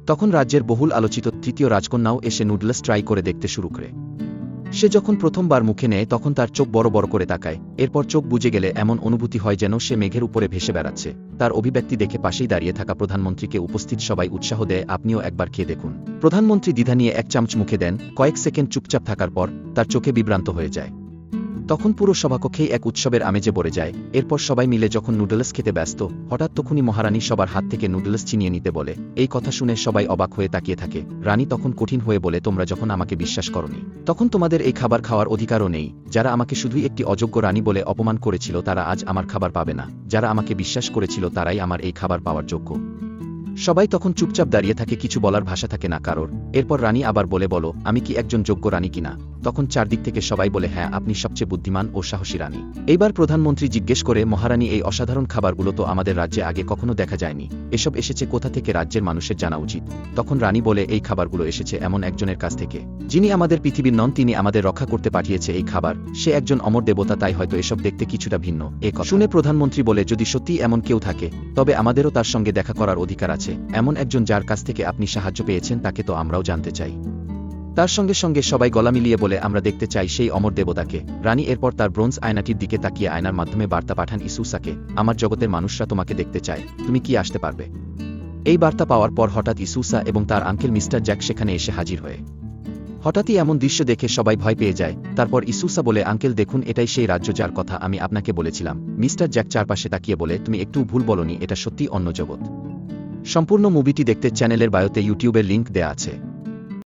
তখন রাজ্যের বহুল আলোচিত তৃতীয় রাজকন্যাও এসে নুডলস ট্রাই করে দেখতে শুরু করে। সে যখন প্রথমবার মুখে নেয় তখন তার চোখ বড় বড় করে তাকায়, এরপর চোখ বুজে গেলে এমন অনুভূতি হয় যেন সে মেঘের উপরে ভেসে বেড়াচ্ছে। তার অভিব্যক্তি দেখে পাশেই দাঁড়িয়ে থাকা প্রধানমন্ত্রীকে উপস্থিত সবাই উৎসাহ দেয়, আপনিও একবার খেয়ে দেখুন। প্রধানমন্ত্রী দ্বিধা নিয়ে এক চামচ মুখে দেন, কয়েক সেকেন্ড চুপচাপ থাকার পর তার চোখে বিভ্রান্ত হয়ে যায়। তখন পুরো সভাকক্ষেই এক উৎসবের আমেজে ভরে যায়। এরপর সবাই মিলে যখন নুডলস খেতে ব্যস্ত, হঠাৎ তখনই মহারানী সবার হাত থেকে নুডলস ছিনিয়ে নিতে বলে। এই কথা শুনে সবাই অবাক হয়ে তাকিয়ে থাকে। রানী তখন কঠিন হয়ে বলে, তোমরা যখন আমাকে বিশ্বাস করনি তখন তোমাদের এই খাবার খাওয়ার অধিকারও নেই। যারা আমাকে শুধুই একটি অযোগ্য রানী বলে অপমান করেছিল তারা আজ আমার খাবার পাবে না, যারা আমাকে বিশ্বাস করেছিল তারাই আমার এই খাবার পাওয়ার যোগ্য। সবাই তখন চুপচাপ দাঁড়িয়ে থাকে, কিছু বলার ভাষা থাকে না কারোর। এরপর রানী আবার বলে, বলো আমি কি একজন যোগ্য রানী কিনা? তখন চারদিক থেকে সবাই বলে, হ্যাঁ আপনি সবচেয়ে বুদ্ধিমান ও সাহসী রানী। এইবার প্রধানমন্ত্রী জিজ্ঞেস করে, মহারানী এই অসাধারণ খাবারগুলো তো আমাদের রাজ্যে আগে কখনো দেখা যায়নি, এসব এসেছে কোথা থেকে? রাজ্যের মানুষের জানা উচিত। তখন রানী বলে, এই খাবারগুলো এসেছে এমন একজনের কাছ থেকে যিনি আমাদের পৃথিবীর নন, তিনি আমাদের রক্ষা করতে পাঠিয়েছে এই খাবার। সে একজন অমর দেবতা, তাই হয়তো এসব দেখতে কিছুটা ভিন্ন। এ কথা শুনে প্রধানমন্ত্রী বলে, যদি সত্যি এমন কেউ থাকে তবে আমাদেরও তার সঙ্গে দেখা করার অধিকার আছে। এমন একজন যার কাছ থেকে আপনি সাহায্য পেয়েছেন তাকে তো আমরাও জানতে চাই। তার সঙ্গে সঙ্গে সবাই গলা মিলিয়ে বলে, আমরা দেখতে চাই সেই অমর দেবতাকে। রানী এরপর তার ব্রোঞ্জ আয়নাটির দিকে তাকিয়ে আয়নার মাধ্যমে বার্তা পাঠান ইসুসাকে, আমার জগতের মানুষরা তোমাকে দেখতে চায়, তুমি কি আসতে পারবে? এই বার্তা পাওয়ার পর হঠাৎ ইসুসা এবং তার আঙ্কেল মিস্টার জ্যাক সেখানে এসে হাজির হয়ে হঠাৎই এমন দৃশ্য দেখে সবাই ভয় পেয়ে যায়। তারপর ইসুসা বলে, আঙ্কেল দেখুন, এটাই সেই রাজ্য যার কথা আমি আপনাকে বলেছিলাম। মিস্টার জ্যাক চারপাশে তাকিয়ে বলে, তুমি একটু ভুল বলনি, এটা সত্যি অন্য জগৎ। সম্পূর্ণ মুভিটি দেখতে চ্যানেলের বায়োতে ইউটিউবের লিংক দেয়া আছে।